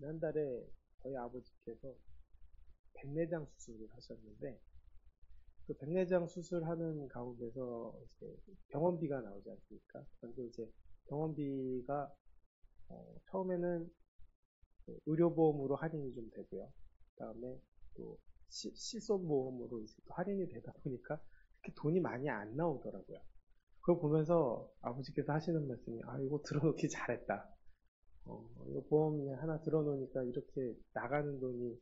지난달에 저희 아버지께서 백내장 수술을 하셨는데 그 백내장 수술하는 가운데서 이제 병원비가 나오지 않습니까? 그런데 이제 병원비가 처음에는 그 의료보험으로 할인이 좀 되고요. 그다음에 또 실손보험으로 이제 또 할인이 되다 보니까 그렇게 돈이 많이 안 나오더라고요. 그걸 보면서 아버지께서 하시는 말씀이 이거 들어놓기 잘했다. 이거 보험 하나 들어놓으니까 이렇게 나가는 돈이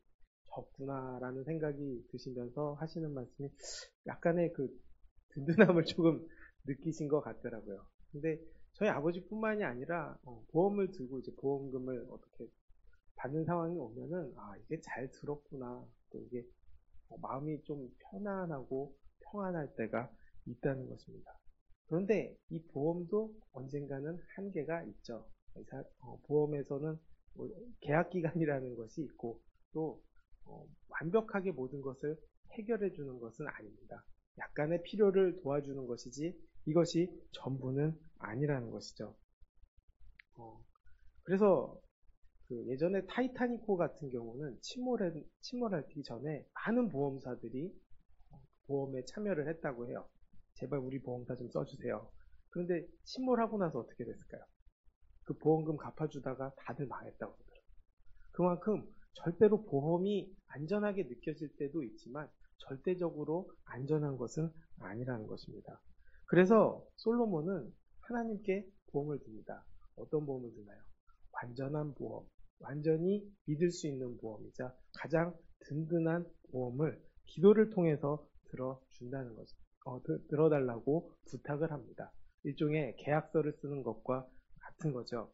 적구나라는 생각이 드시면서 하시는 말씀이 약간의 그 든든함을 조금 느끼신 것 같더라고요. 근데 저희 아버지뿐만이 아니라 보험을 들고 이제 보험금을 어떻게 받는 상황이 오면은 이게 잘 들었구나. 또 이게 마음이 좀 편안하고 평안할 때가 있다는 것입니다. 그런데 이 보험도 언젠가는 한계가 있죠. 보험에서는 뭐 계약기간이라는 것이 있고 또 완벽하게 모든 것을 해결해 주는 것은 아닙니다. 약간의 필요를 도와주는 것이지 이것이 전부는 아니라는 것이죠. 어, 그래서 그 예전에 타이타닉호 같은 경우는 침몰하기 전에 많은 보험사들이 보험에 참여를 했다고 해요. 제발 우리 보험사 좀 써주세요. 그런데 침몰하고 나서 어떻게 됐을까요? 그 보험금 갚아주다가 다들 망했다고 그러더라고요. 그만큼 절대로 보험이 안전하게 느껴질 때도 있지만 절대적으로 안전한 것은 아니라는 것입니다. 그래서 솔로몬은 하나님께 보험을 듭니다. 어떤 보험을 드나요? 완전한 보험, 완전히 믿을 수 있는 보험이자 가장 든든한 보험을 기도를 통해서 들어준다는 거죠. 들어달라고 부탁을 합니다. 일종의 계약서를 쓰는 것과 같은 거죠.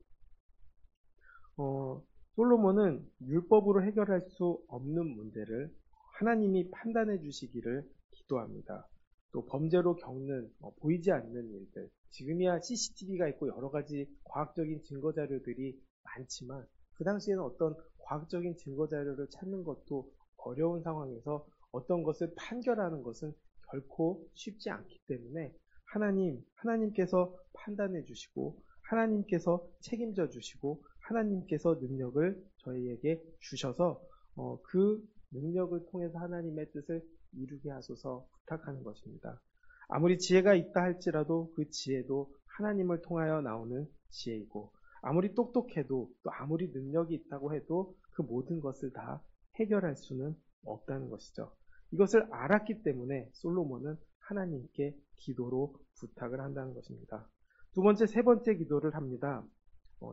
어, 솔로몬은 율법으로 해결할 수 없는 문제를 하나님이 판단해 주시기를 기도합니다. 또 범죄로 겪는 보이지 않는 일들, 지금이야 CCTV가 있고 여러 가지 과학적인 증거 자료들이 많지만 그 당시에는 어떤 과학적인 증거 자료를 찾는 것도 어려운 상황에서 어떤 것을 판결하는 것은 결코 쉽지 않기 때문에 하나님께서 판단해 주시고 하나님께서 책임져 주시고 하나님께서 능력을 저희에게 주셔서 그 능력을 통해서 하나님의 뜻을 이루게 하소서 부탁하는 것입니다. 아무리 지혜가 있다 할지라도 그 지혜도 하나님을 통하여 나오는 지혜이고 아무리 똑똑해도 또 아무리 능력이 있다고 해도 그 모든 것을 다 해결할 수는 없다는 것이죠. 이것을 알았기 때문에 솔로몬은 하나님께 기도로 부탁을 한다는 것입니다. 두 번째, 세 번째 기도를 합니다.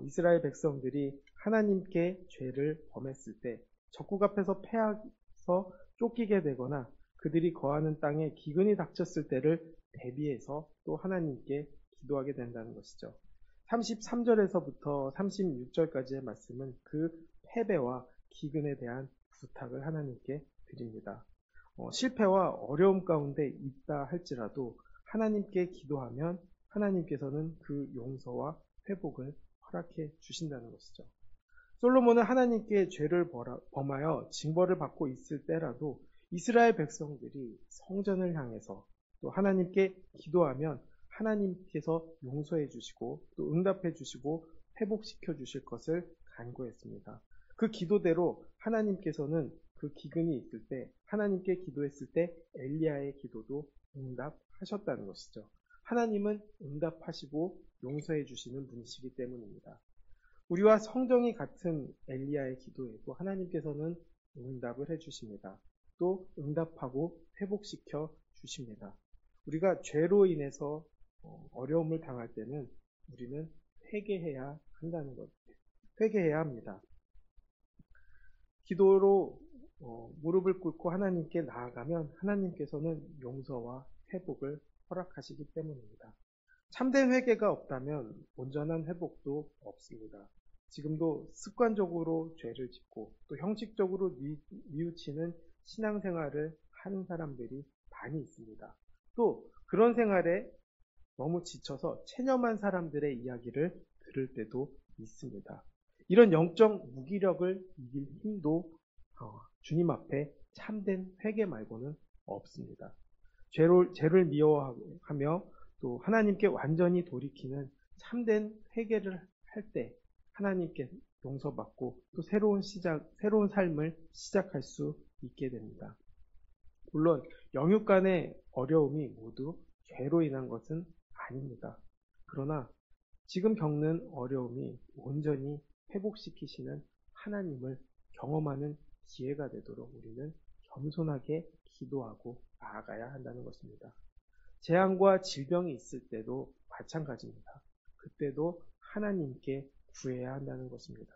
이스라엘 백성들이 하나님께 죄를 범했을 때 적국 앞에서 패해서 쫓기게 되거나 그들이 거하는 땅에 기근이 닥쳤을 때를 대비해서 또 하나님께 기도하게 된다는 것이죠. 33절에서부터 36절까지의 말씀은 그 패배와 기근에 대한 부탁을 하나님께 드립니다. 실패와 어려움 가운데 있다 할지라도 하나님께 기도하면 하나님께서는 그 용서와 회복을 허락해 주신다는 것이죠. 솔로몬은 하나님께 죄를 범하여 징벌을 받고 있을 때라도 이스라엘 백성들이 성전을 향해서 또 하나님께 기도하면 하나님께서 용서해 주시고 또 응답해 주시고 회복시켜 주실 것을 간구했습니다. 그 기도대로 하나님께서는 그 기근이 있을 때 하나님께 기도했을 때 엘리야의 기도도 응답하셨다는 것이죠. 하나님은 응답하시고 용서해 주시는 분이시기 때문입니다. 우리와 성정이 같은 엘리야의 기도에도 하나님께서는 응답을 해주십니다. 또 응답하고 회복시켜 주십니다. 우리가 죄로 인해서 어려움을 당할 때는 우리는 회개해야 한다는 것, 회개해야 합니다. 기도로 무릎을 꿇고 하나님께 나아가면 하나님께서는 용서와 회복을 허락하시기 때문입니다. 참된 회개가 없다면 온전한 회복도 없습니다. 지금도 습관적으로 죄를 짓고 또 형식적으로 뉘우치는 신앙생활을 하는 사람들이 많이 있습니다. 또 그런 생활에 너무 지쳐서 체념한 사람들의 이야기를 들을 때도 있습니다. 이런 영적 무기력을 이길 힘도 주님 앞에 참된 회개 말고는 없습니다. 죄를 미워하며 또 하나님께 완전히 돌이키는 참된 회개를 할 때 용서받고 또 새로운 삶을 시작할 수 있게 됩니다. 물론 영육 간의 어려움이 모두 죄로 인한 것은 아닙니다. 그러나 지금 겪는 어려움이 온전히 회복시키시는 하나님을 경험하는 기회가 되도록 우리는 겸손하게 기도하고 나아가야 한다는 것입니다. 재앙과 질병이 있을 때도 마찬가지입니다. 그때도 하나님께 구해야 한다는 것입니다.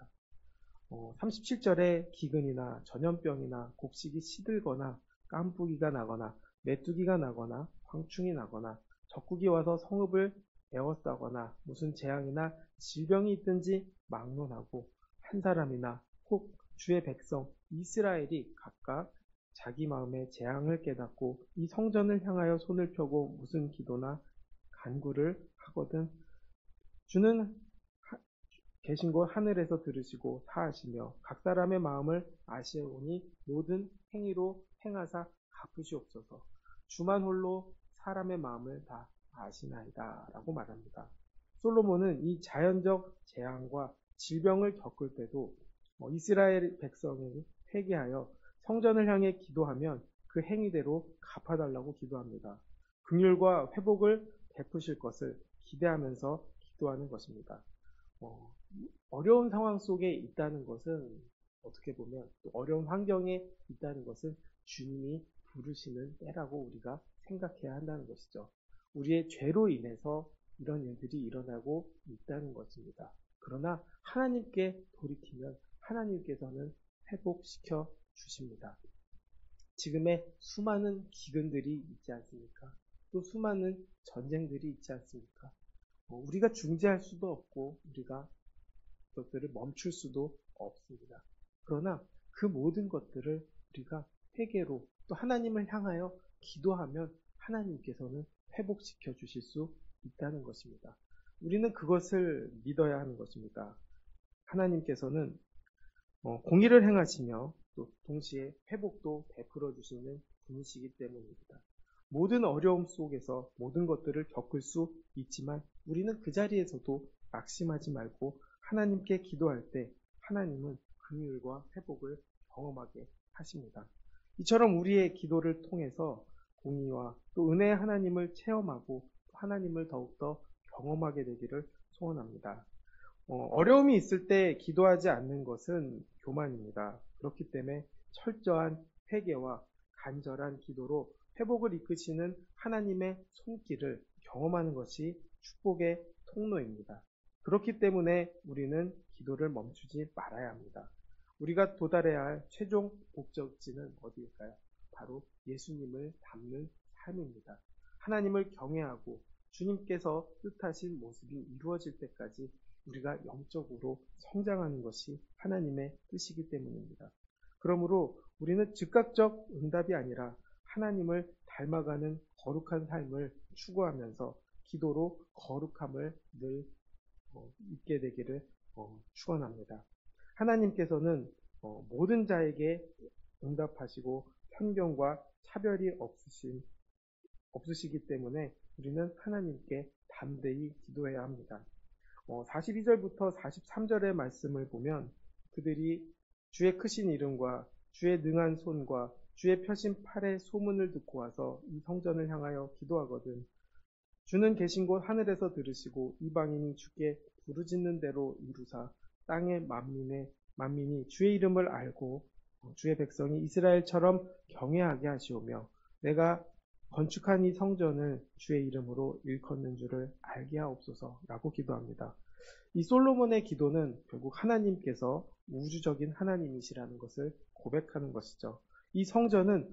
37절에 기근이나 전염병이나 곡식이 시들거나 깐부기가 나거나 메뚜기가 나거나 황충이 나거나 적국이 와서 성읍을 에워싸거나 무슨 재앙이나 질병이 있든지 막론하고 한 사람이나 혹 주의 백성 이스라엘이 각각 자기 마음의 재앙을 깨닫고 이 성전을 향하여 손을 펴고 무슨 기도나 간구를 하거든 주는 계신 곳 하늘에서 들으시고 사하시며 각 사람의 마음을 아시오니 모든 행위로 행하사 갚으시옵소서. 주만 홀로 사람의 마음을 다 아시나이다 라고 말합니다. 솔로몬은 이 자연적 재앙과 질병을 겪을 때도 이스라엘 백성이 회개하여 성전을 향해 기도하면 그 행위대로 갚아달라고 기도합니다. 긍휼과 회복을 베푸실 것을 기대하면서 기도하는 것입니다. 어려운 상황 속에 있다는 것은 어떻게 보면 또 어려운 환경에 있다는 것은 주님이 부르시는 때라고 우리가 생각해야 한다는 것이죠. 우리의 죄로 인해서 이런 일들이 일어나고 있다는 것입니다. 그러나 하나님께 돌이키면 하나님께서는 회복시켜 주십니다. 지금의 수많은 기근들이 있지 않습니까? 또 수많은 전쟁들이 있지 않습니까? 우리가 중재할 수도 없고 우리가 그것들을 멈출 수도 없습니다. 그러나 그 모든 것들을 우리가 회개로 또 하나님을 향하여 기도하면 하나님께서는 회복시켜 주실 수 있다는 것입니다. 우리는 그것을 믿어야 하는 것입니다. 하나님께서는 공의를 행하시며 또 동시에 회복도 베풀어 주시는 분이시기 때문입니다. 모든 어려움 속에서 모든 것들을 겪을 수 있지만 우리는 그 자리에서도 낙심하지 말고 하나님께 기도할 때 하나님은 긍휼과 회복을 경험하게 하십니다. 이처럼 우리의 기도를 통해서 공의와 또 은혜의 하나님을 체험하고 하나님을 더욱더 경험하게 되기를 소원합니다. 어려움이 있을 때 기도하지 않는 것은 교만입니다. 그렇기 때문에 철저한 회개와 간절한 기도로 회복을 이끄시는 하나님의 손길을 경험하는 것이 축복의 통로입니다. 그렇기 때문에 우리는 기도를 멈추지 말아야 합니다. 우리가 도달해야 할 최종 목적지는 어디일까요? 바로 예수님을 닮는 삶입니다. 하나님을 경외하고 주님께서 뜻하신 모습이 이루어질 때까지 우리가 영적으로 성장하는 것이 하나님의 뜻이기 때문입니다. 그러므로 우리는 즉각적 응답이 아니라 하나님을 닮아가는 거룩한 삶을 추구하면서 기도로 거룩함을 늘 있게 되기를 축원합니다. 하나님께서는 모든 자에게 응답하시고 편견과 차별이 없으시기 때문에 우리는 하나님께 담대히 기도해야 합니다. 42절부터 43절의 말씀을 보면 그들이 주의 크신 이름과 주의 능한 손과 주의 펴신 팔의 소문을 듣고 와서 이 성전을 향하여 기도하거든 주는 계신 곳 하늘에서 들으시고 이방인이 주께 부르짖는 대로 이루사 땅의 만민이 주의 이름을 알고 주의 백성이 이스라엘처럼 경외하게 하시오며 내가 건축한 이 성전을 주의 이름으로 일컫는 줄을 알게 하옵소서라고 기도합니다. 이 솔로몬의 기도는 결국 하나님께서 우주적인 하나님이시라는 것을 고백하는 것이죠. 이 성전은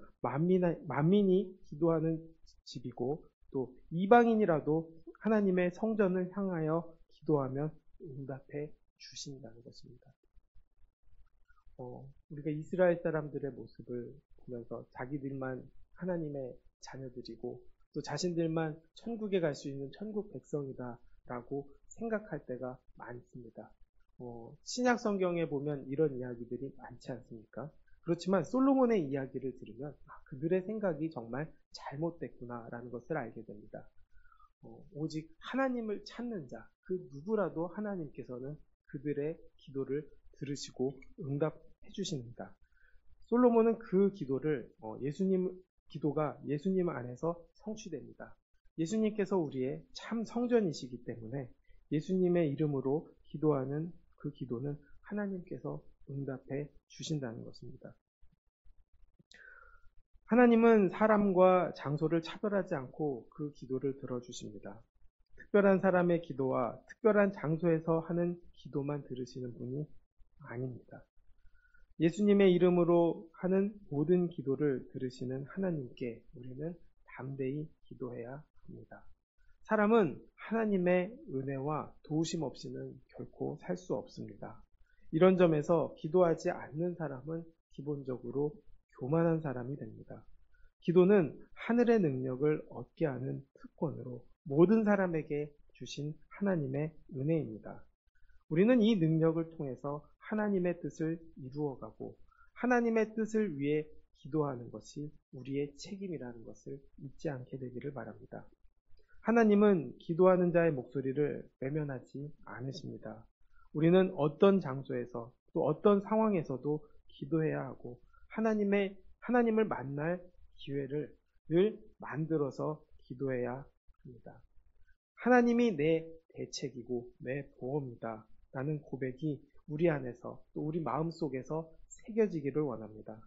만민이 기도하는 집이고 또 이방인이라도 하나님의 성전을 향하여 기도하면 응답해 주신다는 것입니다. 우리가 이스라엘 사람들의 모습을 보면서 자기들만 하나님의 자녀들이고 또 자신들만 천국에 갈 수 있는 천국 백성이다라고 생각할 때가 많습니다. 신약 성경에 보면 이런 이야기들이 많지 않습니까? 그렇지만 솔로몬의 이야기를 들으면 그들의 생각이 정말 잘못됐구나라는 것을 알게 됩니다. 오직 하나님을 찾는 자, 그 누구라도 하나님께서는 그들의 기도를 들으시고 응답해 주십니다. 솔로몬은 그 기도를 기도가 예수님 안에서 성취됩니다. 예수님께서 우리의 참 성전이시기 때문에 예수님의 이름으로 기도하는 그 기도는 하나님께서 응답해 주신다는 것입니다. 하나님은 사람과 장소를 차별하지 않고 그 기도를 들어주십니다. 특별한 사람의 기도와 특별한 장소에서 하는 기도만 들으시는 분이 아닙니다. 예수님의 이름으로 하는 모든 기도를 들으시는 하나님께 우리는 담대히 기도해야 합니다. 사람은 하나님의 은혜와 도우심 없이는 결코 살 수 없습니다. 이런 점에서 기도하지 않는 사람은 기본적으로 교만한 사람이 됩니다. 기도는 하늘의 능력을 얻게 하는 특권으로 모든 사람에게 주신 하나님의 은혜입니다. 우리는 이 능력을 통해서 하나님의 뜻을 이루어가고 하나님의 뜻을 위해 기도하는 것이 우리의 책임이라는 것을 잊지 않게 되기를 바랍니다. 하나님은 기도하는 자의 목소리를 외면하지 않으십니다. 우리는 어떤 장소에서 또 어떤 상황에서도 기도해야 하고 하나님을 만날 기회를 늘 만들어서 기도해야 합니다. 하나님이 내 대책이고 내 보험이다 라는 고백이 우리 안에서 또 우리 마음속에서 새겨지기를 원합니다.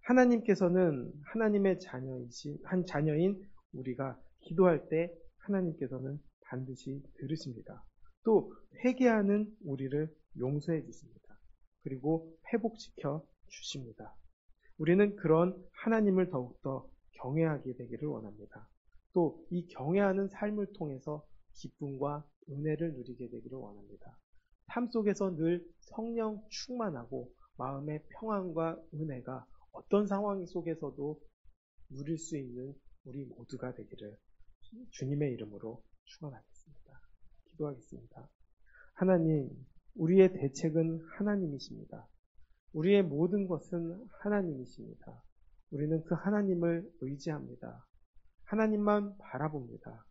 하나님께서는 하나님의 자녀인 우리가 기도할 때 하나님께서는 반드시 들으십니다. 또 회개하는 우리를 용서해 주십니다. 그리고 회복시켜 주십니다. 우리는 그런 하나님을 더욱더 경외하게 되기를 원합니다. 또 이 경외하는 삶을 통해서 기쁨과 은혜를 누리게 되기를 원합니다. 삶 속에서 늘 성령 충만하고 마음의 평안과 은혜가 어떤 상황 속에서도 누릴 수 있는 우리 모두가 되기를 주님의 이름으로 축원하겠습니다. 기도하겠습니다. 하나님, 우리의 대책은 하나님이십니다. 우리의 모든 것은 하나님이십니다. 우리는 그 하나님을 의지합니다. 하나님만 바라봅니다.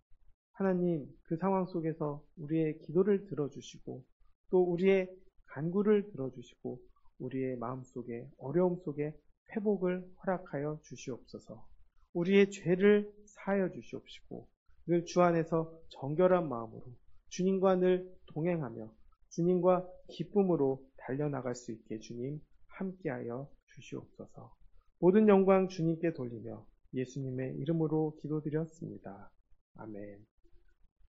하나님, 그 상황 속에서 우리의 기도를 들어주시고 또 우리의 간구를 들어주시고 우리의 마음속에 어려움 속에 회복을 허락하여 주시옵소서. 우리의 죄를 사하여 주시옵시고 늘 주 안에서 정결한 마음으로 주님과 늘 동행하며 주님과 기쁨으로 달려나갈 수 있게 주님 함께하여 주시옵소서. 모든 영광 주님께 돌리며 예수님의 이름으로 기도드렸습니다. 아멘.